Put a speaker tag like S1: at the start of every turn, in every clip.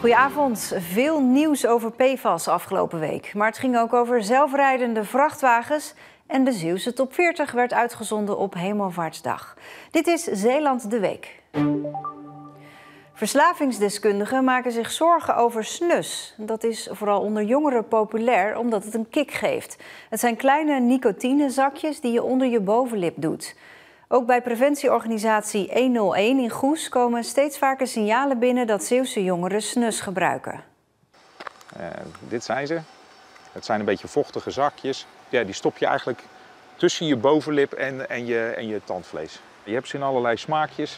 S1: Goedenavond. Veel nieuws over PFAS afgelopen week. Maar het ging ook over zelfrijdende vrachtwagens. En de Zeeuwse Top 40 werd uitgezonden op Hemelvaartsdag. Dit is Zeeland de Week. Verslavingsdeskundigen maken zich zorgen over snus. Dat is vooral onder jongeren populair omdat het een kick geeft. Het zijn kleine nicotinezakjes die je onder je bovenlip doet. Ook bij preventieorganisatie 101 in Goes komen steeds vaker signalen binnen dat Zeeuwse jongeren snus gebruiken.
S2: Dit zijn ze. Het zijn een beetje vochtige zakjes. Ja, die stop je eigenlijk tussen je bovenlip en je tandvlees. Je hebt ze in allerlei smaakjes,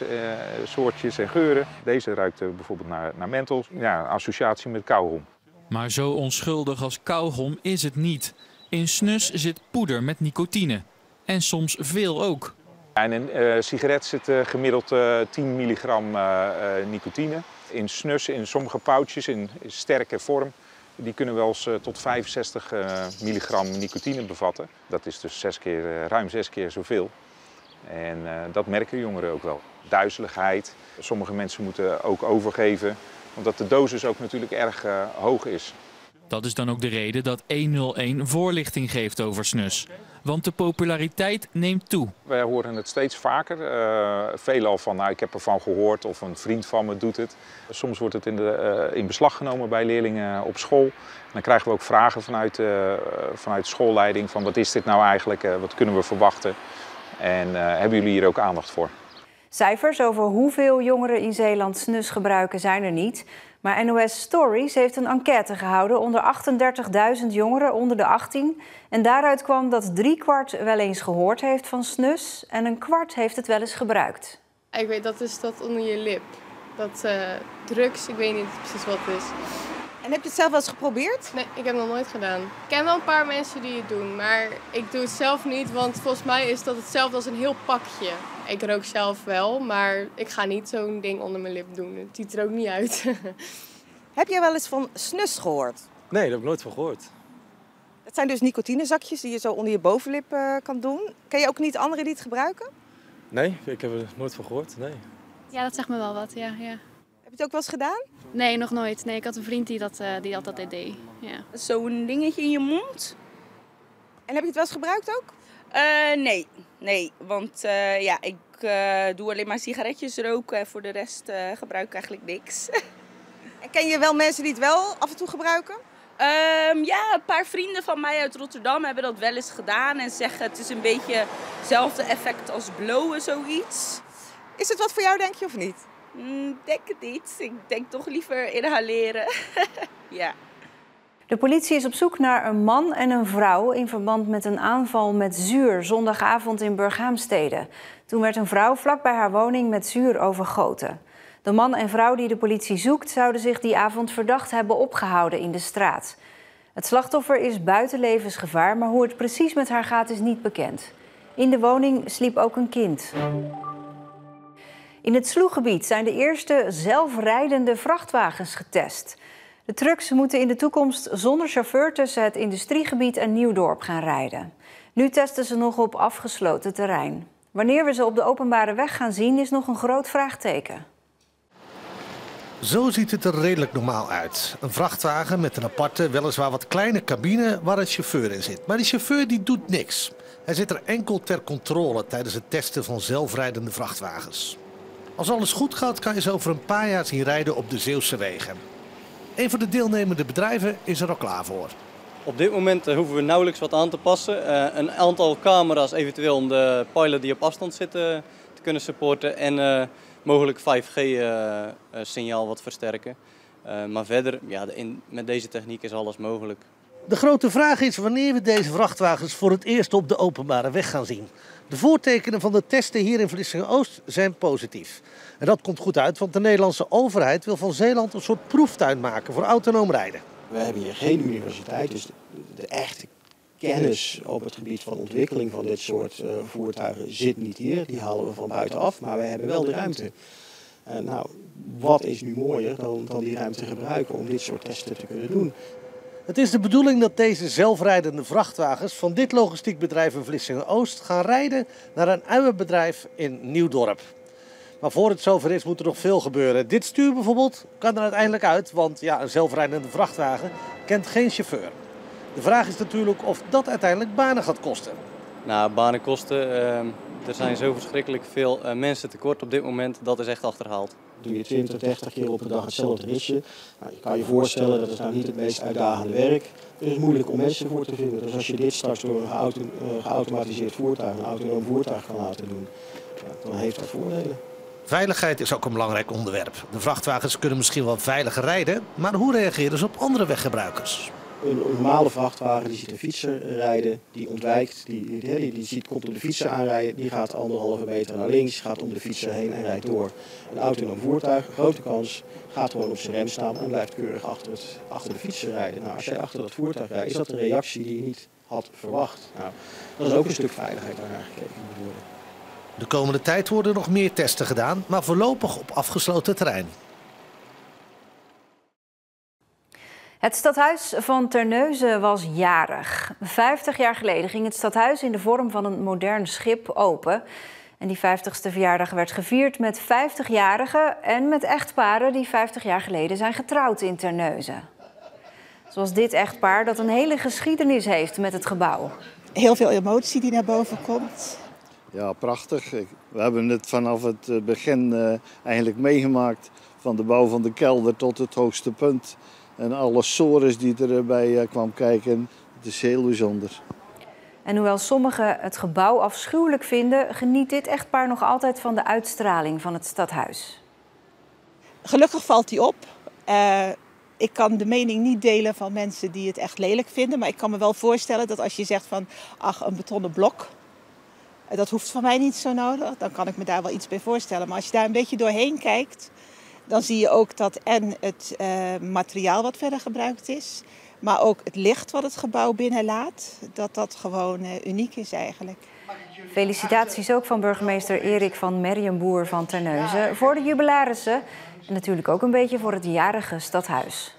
S2: soortjes en geuren. Deze ruikt bijvoorbeeld naar menthol. Ja, associatie met kauwgom.
S3: Maar zo onschuldig als kauwgom is het niet. In snus zit poeder met nicotine. En soms veel ook.
S2: In een sigaret zit gemiddeld 10 milligram nicotine. In snus, in sommige pouches, in sterke vorm, die kunnen wel eens tot 65 milligram nicotine bevatten. Dat is dus ruim 6 keer zoveel. En dat merken jongeren ook wel. Duizeligheid, sommige mensen moeten ook overgeven, omdat de dosis ook natuurlijk erg hoog is.
S3: Dat is dan ook de reden dat 101 voorlichting geeft over snus. Want de populariteit neemt toe.
S2: Wij horen het steeds vaker. Veelal van, nou, ik heb ervan gehoord of een vriend van me doet het. Soms wordt het in beslag genomen bij leerlingen op school. Dan krijgen we ook vragen vanuit schoolleiding van wat is dit nou eigenlijk, wat kunnen we verwachten. En hebben jullie hier ook aandacht voor?
S1: Cijfers over hoeveel jongeren in Zeeland snus gebruiken zijn er niet. Maar NOS Stories heeft een enquête gehouden onder 38.000 jongeren onder de 18. En daaruit kwam dat 3/4 wel eens gehoord heeft van snus en 1/4 heeft het wel eens gebruikt.
S4: Ik weet, dat is dat onder je lip. Dat drugs, ik weet niet precies wat het is.
S5: En heb je het zelf wel eens geprobeerd?
S4: Nee, ik heb het nog nooit gedaan. Ik ken wel een paar mensen die het doen, maar ik doe het zelf niet, want volgens mij is dat hetzelfde als een heel pakje. Ik rook zelf wel, maar ik ga niet zo'n ding onder mijn lip doen. Het ziet er ook niet uit.
S5: Heb jij wel eens van snus gehoord?
S6: Nee, daar heb ik nooit van gehoord.
S5: Het zijn dus nicotinezakjes die je zo onder je bovenlip kan doen. Ken je ook niet anderen die het gebruiken?
S6: Nee, ik heb er nooit van gehoord, nee.
S7: Ja, dat zegt me wel wat, ja.
S5: Heb je het ook wel eens gedaan?
S7: Nee, nog nooit. Nee, ik had een vriend die dat deed. Ja.
S8: Zo'n dingetje in je mond.
S5: En heb je het wel eens gebruikt ook?
S8: Nee. Want ik doe alleen maar sigaretjes roken. Voor de rest gebruik ik eigenlijk niks.
S5: En ken je wel mensen die het wel af en toe gebruiken?
S8: Een paar vrienden van mij uit Rotterdam hebben dat wel eens gedaan. En zeggen het is een beetje hetzelfde effect als blowen, zoiets.
S5: Is het wat voor jou, denk je, of niet?
S8: Denk het niet. Ik denk toch liever inhaleren. Ja.
S1: De politie is op zoek naar een man en een vrouw in verband met een aanval met zuur zondagavond in Burghaamstede. Toen werd een vrouw vlak bij haar woning met zuur overgoten. De man en vrouw die de politie zoekt zouden zich die avond verdacht hebben opgehouden in de straat. Het slachtoffer is buiten levensgevaar, maar hoe het precies met haar gaat is niet bekend. In de woning sliep ook een kind. In het Sloeggebied zijn de eerste zelfrijdende vrachtwagens getest. De trucks moeten in de toekomst zonder chauffeur tussen het industriegebied en Nieuwdorp gaan rijden. Nu testen ze nog op afgesloten terrein. Wanneer we ze op de openbare weg gaan zien is nog een groot vraagteken.
S9: Zo ziet het er redelijk normaal uit. Een vrachtwagen met een aparte, weliswaar wat kleine cabine waar een chauffeur in zit. Maar die chauffeur die doet niks. Hij zit er enkel ter controle tijdens het testen van zelfrijdende vrachtwagens. Als alles goed gaat, kan je ze over een paar jaar zien rijden op de Zeeuwse wegen. Een van de deelnemende bedrijven is er al klaar voor.
S10: Op dit moment hoeven we nauwelijks wat aan te passen. Een aantal camera's eventueel om de pilot die op afstand zit te kunnen supporten. En mogelijk 5G-signaal wat versterken. Maar verder, met deze techniek is alles mogelijk.
S9: De grote vraag is wanneer we deze vrachtwagens voor het eerst op de openbare weg gaan zien. De voortekenen van de testen hier in Vlissingen-Oost zijn positief. En dat komt goed uit, want de Nederlandse overheid wil van Zeeland een soort proeftuin maken voor autonoom rijden.
S11: We hebben hier geen universiteit, dus de echte kennis op het gebied van ontwikkeling van dit soort voertuigen zit niet hier. Die halen we van buitenaf, maar we hebben wel de ruimte. Wat is nu mooier dan die ruimte gebruiken om dit soort testen te kunnen doen?
S9: Het is de bedoeling dat deze zelfrijdende vrachtwagens van dit logistiek bedrijf in Vlissingen-Oost gaan rijden naar een uienbedrijf in Nieuwdorp. Maar voor het zover is moet er nog veel gebeuren. Dit stuur bijvoorbeeld kan er uiteindelijk uit, want ja, een zelfrijdende vrachtwagen kent geen chauffeur. De vraag is natuurlijk of dat uiteindelijk banen gaat kosten.
S10: Nou, banen kosten. Er zijn zo verschrikkelijk veel mensen tekort op dit moment. Dat is echt achterhaald.
S11: Doe je 20, 30 keer op een dag hetzelfde ritje. Nou, je kan je voorstellen, dat is nou niet het meest uitdagende werk. Het is moeilijk om mensen voor te vinden. Dus als je dit straks door een geautomatiseerd voertuig, een autonoom voertuig kan laten doen, ja, dan heeft dat voordelen.
S9: Veiligheid is ook een belangrijk onderwerp. De vrachtwagens kunnen misschien wel veiliger rijden, maar hoe reageren ze op andere weggebruikers?
S11: Een normale vrachtwagen die ziet een fietser rijden, die ontwijkt, die komt op de fietser aanrijden, die gaat 1,5 meter naar links, gaat om de fietser heen en rijdt door. Een autonoom voertuig, een grote kans, gaat gewoon op zijn rem staan en blijft keurig achter de fietser rijden. Nou, als jij achter dat voertuig rijdt, is dat een reactie die je niet had verwacht. Nou, dat is ook een stuk veiligheid waar naar gekeken moet worden.
S9: De komende tijd worden nog meer testen gedaan, maar voorlopig op afgesloten terrein.
S1: Het stadhuis van Terneuzen was jarig. 50 jaar geleden ging het stadhuis in de vorm van een modern schip open. En die 50ste verjaardag werd gevierd met 50-jarigen en met echtparen die 50 jaar geleden zijn getrouwd in Terneuzen. Zoals dit echtpaar dat een hele geschiedenis heeft met het gebouw.
S12: Heel veel emotie die naar boven komt.
S13: Ja, prachtig. We hebben het vanaf het begin eigenlijk meegemaakt. Van de bouw van de kelder tot het hoogste punt. En alle sores die erbij kwam kijken. Het is heel bijzonder.
S1: En hoewel sommigen het gebouw afschuwelijk vinden, geniet dit echtpaar nog altijd van de uitstraling van het stadhuis.
S12: Gelukkig valt die op. Ik kan de mening niet delen van mensen die het echt lelijk vinden. Maar ik kan me wel voorstellen dat als je zegt van, ach, een betonnen blok. Dat hoeft van mij niet zo nodig. Dan kan ik me daar wel iets bij voorstellen. Maar als je daar een beetje doorheen kijkt, dan zie je ook dat en het materiaal wat verder gebruikt is, maar ook het licht wat het gebouw binnenlaat, dat gewoon uniek is eigenlijk.
S1: Felicitaties ook van burgemeester Erik van Merrienboer van Terneuzen voor de jubilarissen en natuurlijk ook een beetje voor het jarige stadhuis.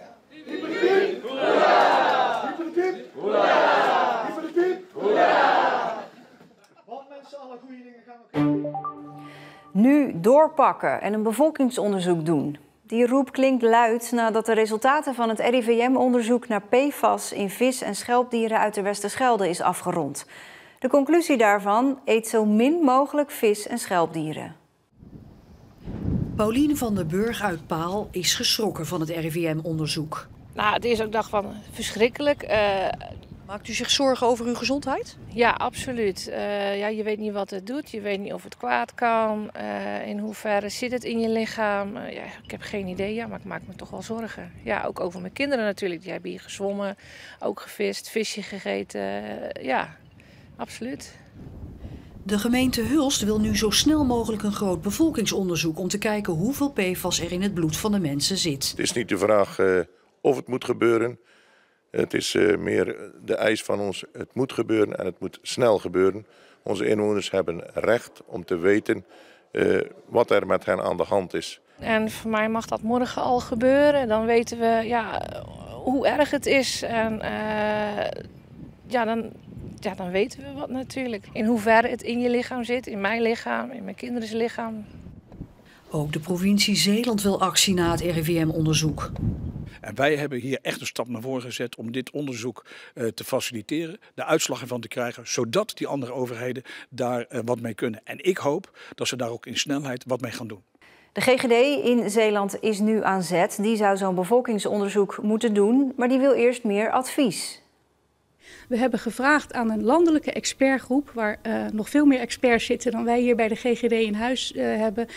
S1: Nu doorpakken en een bevolkingsonderzoek doen. Die roep klinkt luid nadat de resultaten van het RIVM-onderzoek naar PFAS in vis- en schelpdieren uit de Westerschelde is afgerond. De conclusie daarvan: eet zo min mogelijk vis- en schelpdieren.
S14: Paulien van der Burg uit Paal is geschrokken van het RIVM-onderzoek.
S15: Nou, het is ook dag van verschrikkelijk.
S14: Maakt u zich zorgen over uw gezondheid?
S15: Ja, absoluut. Je weet niet wat het doet. Je weet niet of het kwaad kan. In hoeverre zit het in je lichaam? Ik heb geen idee, maar ik maak me toch wel zorgen. Ja, ook over mijn kinderen natuurlijk. Die hebben hier gezwommen, ook gevist, visje gegeten. Ja, absoluut.
S14: De gemeente Hulst wil nu zo snel mogelijk een groot bevolkingsonderzoek om te kijken hoeveel PFAS er in het bloed van de mensen zit.
S16: Het is niet de vraag of het moet gebeuren. Het is meer de eis van ons, het moet gebeuren en het moet snel gebeuren. Onze inwoners hebben recht om te weten wat er met hen aan de hand is.
S15: En voor mij mag dat morgen al gebeuren. Dan weten we hoe erg het is. En dan weten we wat natuurlijk. In hoeverre het in je lichaam zit, in mijn lichaam, in mijn kinders lichaam.
S14: Ook de provincie Zeeland wil actie na het RIVM-onderzoek.
S17: En wij hebben hier echt een stap naar voren gezet om dit onderzoek te faciliteren, de uitslag ervan te krijgen, zodat die andere overheden daar wat mee kunnen. En ik hoop dat ze daar ook in snelheid wat mee gaan doen.
S1: De GGD in Zeeland is nu aan zet. Die zou zo'n bevolkingsonderzoek moeten doen, maar die wil eerst meer advies.
S18: We hebben gevraagd aan een landelijke expertgroep, waar nog veel meer experts zitten dan wij hier bij de GGD in huis hebben.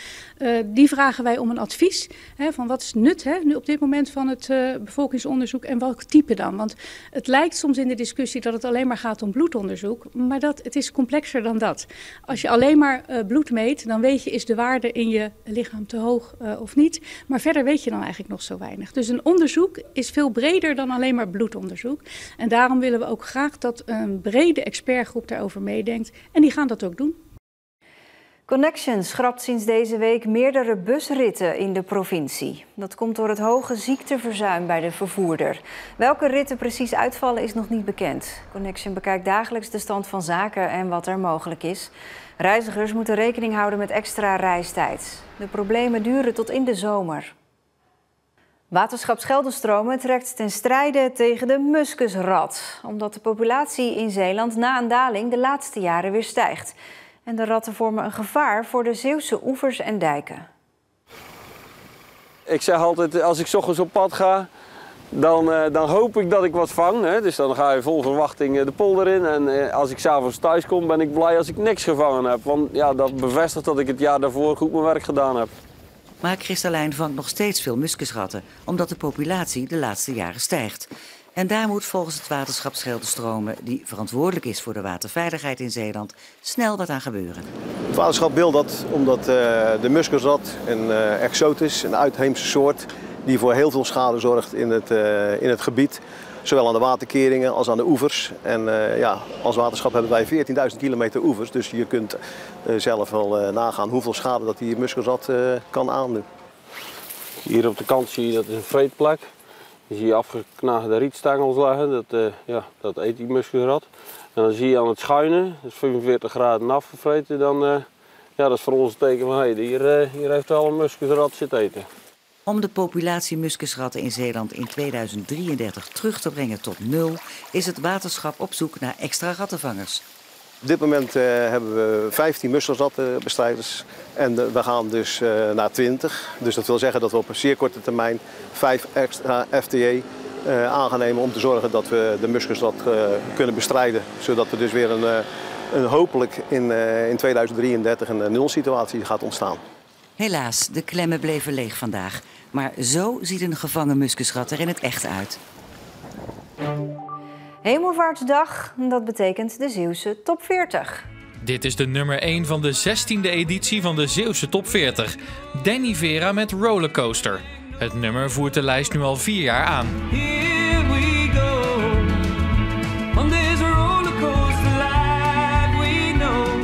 S18: Die vragen wij om een advies van wat is het nut nu op dit moment van het bevolkingsonderzoek en welk type dan. Want het lijkt soms in de discussie dat het alleen maar gaat om bloedonderzoek, maar het is complexer dan dat. Als je alleen maar bloed meet, dan weet je is de waarde in je lichaam te hoog of niet. Maar verder weet je dan eigenlijk nog zo weinig. Dus een onderzoek is veel breder dan alleen maar bloedonderzoek. En daarom willen we ook graag dat een brede expertgroep daarover meedenkt. En die gaan dat ook doen.
S1: Connection schrapt sinds deze week meerdere busritten in de provincie. Dat komt door het hoge ziekteverzuim bij de vervoerder. Welke ritten precies uitvallen is nog niet bekend. Connection bekijkt dagelijks de stand van zaken en wat er mogelijk is. Reizigers moeten rekening houden met extra reistijd. De problemen duren tot in de zomer. Waterschap Scheldestromen trekt ten strijde tegen de muskusrat. Omdat de populatie in Zeeland na een daling de laatste jaren weer stijgt. En de ratten vormen een gevaar voor de Zeeuwse oevers en dijken.
S19: Ik zeg altijd, als ik 's ochtends op pad ga, dan hoop ik dat ik wat vang. Hè. Dus dan ga je vol verwachting de polder in. En als ik 's avonds thuis kom, ben ik blij als ik niks gevangen heb. Want ja, dat bevestigt dat ik het jaar daarvoor goed mijn werk gedaan heb.
S20: Maar Kristallijn vangt nog steeds veel muskusratten, omdat de populatie de laatste jaren stijgt. En daar moet volgens het waterschap Scheldestromen, die verantwoordelijk is voor de waterveiligheid in Zeeland, snel wat aan gebeuren.
S21: Het waterschap wil dat omdat de muskusrat een exotisch, een uitheemse soort, die voor heel veel schade zorgt in het gebied. Zowel aan de waterkeringen als aan de oevers. En ja, als waterschap hebben wij 14.000 kilometer oevers. Dus je kunt zelf wel nagaan hoeveel schade dat die muskusrat kan aandoen.
S19: Hier op de kant zie je dat is een vreetplek. Je ziet afgeknaagde rietstengels liggen, dat eet die muskusrat. En dan zie je aan het schuinen, dat is 45 graden afgevreten, dan dat is voor ons een teken van hey, hier heeft wel een muskusrat zitten eten.
S20: Om de populatie muskusratten in Zeeland in 2033 terug te brengen tot 0, is het waterschap op zoek naar extra rattenvangers.
S21: Op dit moment hebben we 15 muskusrattenbestrijders en we gaan dus naar 20. Dus dat wil zeggen dat we op een zeer korte termijn 5 extra FTE aan gaan nemen om te zorgen dat we de muskusrat kunnen bestrijden. Zodat er dus weer hopelijk in 2033 een nulsituatie gaat ontstaan.
S20: Helaas, de klemmen bleven leeg vandaag. Maar zo ziet een gevangen muskusrat er in het echt uit.
S1: Hemelvaartsdag, dat betekent de Zeeuwse Top 40.
S3: Dit is de nummer 1 van de 16e editie van de Zeeuwse Top 40. Danny Vera met Rollercoaster. Het nummer voert de lijst nu al 4 jaar aan.
S22: Here we go on this rollercoaster like we know.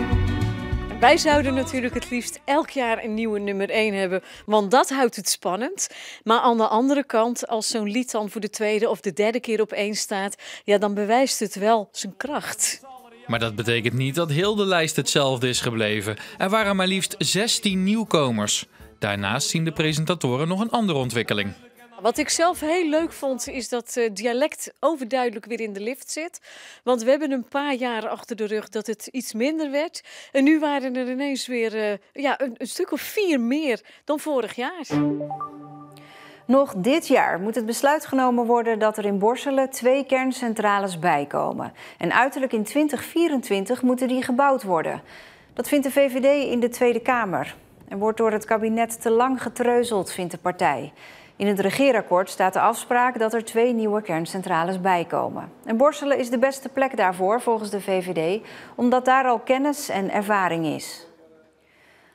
S23: Wij zouden natuurlijk het liefst elk jaar een nieuwe nummer 1 hebben, want dat houdt het spannend. Maar aan de andere kant, als zo'n lied dan voor de tweede of de derde keer op 1 staat, ja, dan bewijst het wel zijn kracht.
S3: Maar dat betekent niet dat heel de lijst hetzelfde is gebleven. Er waren maar liefst 16 nieuwkomers. Daarnaast zien de presentatoren nog een andere ontwikkeling.
S23: Wat ik zelf heel leuk vond, is dat dialect overduidelijk weer in de lift zit. Want we hebben een paar jaar achter de rug dat het iets minder werd. En nu waren er ineens weer een stuk of 4 meer dan vorig jaar.
S1: Nog dit jaar moet het besluit genomen worden dat er in Borselen 2 kerncentrales bijkomen. En uiterlijk in 2024 moeten die gebouwd worden. Dat vindt de VVD in de Tweede Kamer. Er wordt door het kabinet te lang getreuzeld, vindt de partij. In het regeerakkoord staat de afspraak dat er 2 nieuwe kerncentrales bijkomen. En Borselen is de beste plek daarvoor, volgens de VVD, omdat daar al kennis en ervaring is.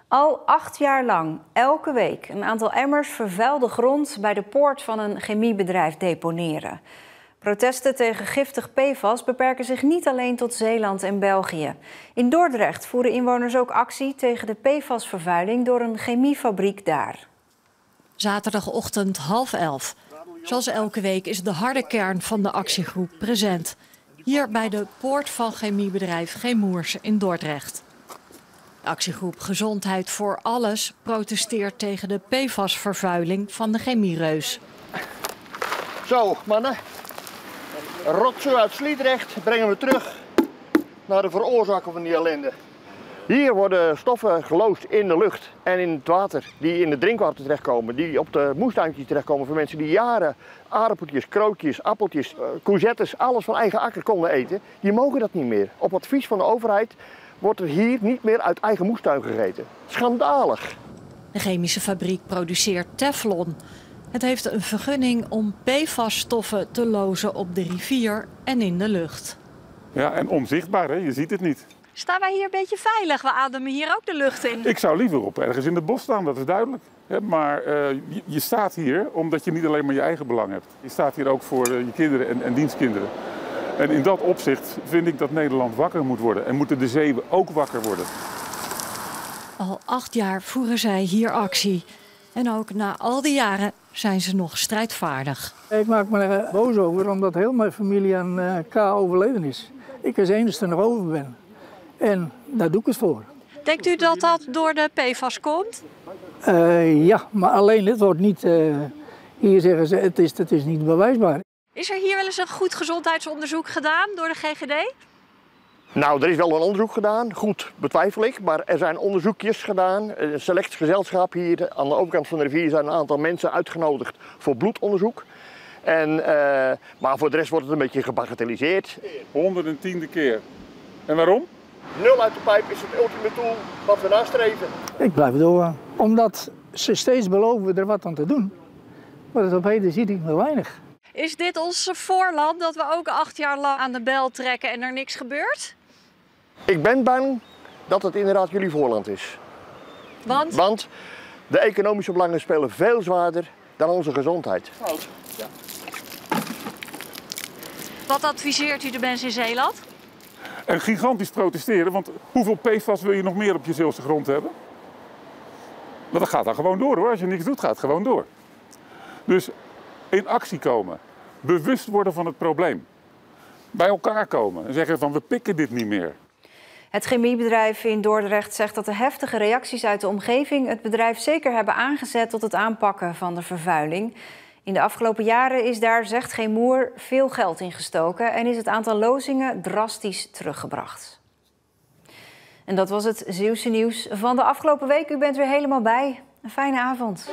S1: Al 8 jaar lang, elke week, een aantal emmers vervuilde grond bij de poort van een chemiebedrijf deponeren. Protesten tegen giftig PFAS beperken zich niet alleen tot Zeeland en België. In Dordrecht voeren inwoners ook actie tegen de PFAS-vervuiling door een chemiefabriek daar.
S14: Zaterdagochtend 10:30. Zoals elke week is de harde kern van de actiegroep present. Hier bij de poort van chemiebedrijf Chemours in Dordrecht. De actiegroep Gezondheid voor Alles protesteert tegen de PFAS-vervuiling van de chemiereus.
S24: Zo, mannen. Rotzooi uit Sliedrecht brengen we terug naar de veroorzaker van die ellende. Hier worden stoffen geloosd in de lucht en in het water die in het drinkwater terechtkomen. Die op de moestuintjes terechtkomen voor mensen die jaren aardappeltjes, krootjes, appeltjes, courgettes, alles van eigen akker konden eten. Die mogen dat niet meer. Op advies van de overheid wordt er hier niet meer uit eigen moestuin gegeten. Schandalig.
S14: De chemische fabriek produceert Teflon. Het heeft een vergunning om PFAS-stoffen te lozen op de rivier en in de lucht.
S25: Ja, en onzichtbaar, hè? Je ziet het niet.
S26: Staan wij hier een beetje veilig? We ademen hier ook de lucht in.
S25: Ik zou liever op ergens in het bos staan, dat is duidelijk. Maar je staat hier omdat je niet alleen maar je eigen belang hebt. Je staat hier ook voor je kinderen en dienstkinderen. En in dat opzicht vind ik dat Nederland wakker moet worden. En moeten de zeeën ook wakker worden.
S14: Al 8 jaar voeren zij hier actie. En ook na al die jaren zijn ze nog strijdvaardig.
S2: Ik maak me er boos over omdat heel mijn familie aan K overleden is. Ik als enigste nog over ben. En daar doe ik het voor.
S26: Denkt u dat dat door de PFAS komt?
S2: Ja, maar alleen dit wordt niet... hier zeggen ze, het is niet bewijsbaar.
S26: Is er hier wel eens een goed gezondheidsonderzoek gedaan door de GGD?
S24: Nou, er is wel een onderzoek gedaan. Goed, betwijfel ik. Maar er zijn onderzoekjes gedaan. Een select gezelschap hier aan de overkant van de rivier zijn een aantal mensen uitgenodigd voor bloedonderzoek. Maar voor de rest wordt het een beetje gebagatelliseerd.
S25: 110e keer. En waarom?
S24: 0 uit de pijp is het ultieme doel wat we nastreven.
S2: Ik blijf doorgaan. Omdat ze steeds beloven er wat aan te doen. Maar het op heden zie ik nog weinig.
S26: Is dit ons voorland dat we ook 8 jaar lang aan de bel trekken en er niks gebeurt?
S24: Ik ben bang dat het inderdaad jullie voorland is.
S26: Want?
S24: Want de economische belangen spelen veel zwaarder dan onze gezondheid.
S26: Ja. Wat adviseert u de mensen in Zeeland?
S25: En gigantisch protesteren, want hoeveel PFAS wil je nog meer op je Zeelse grond hebben? Want dat gaat dan gewoon door hoor, als je niks doet gaat het gewoon door. Dus in actie komen, bewust worden van het probleem. Bij elkaar komen en zeggen van we pikken dit niet meer.
S1: Het chemiebedrijf in Dordrecht zegt dat de heftige reacties uit de omgeving het bedrijf zeker hebben aangezet tot het aanpakken van de vervuiling. In de afgelopen jaren is daar, zegt Chemour, veel geld in gestoken en is het aantal lozingen drastisch teruggebracht. En dat was het Zeeuwse nieuws van de afgelopen week. U bent weer helemaal bij. Een fijne avond.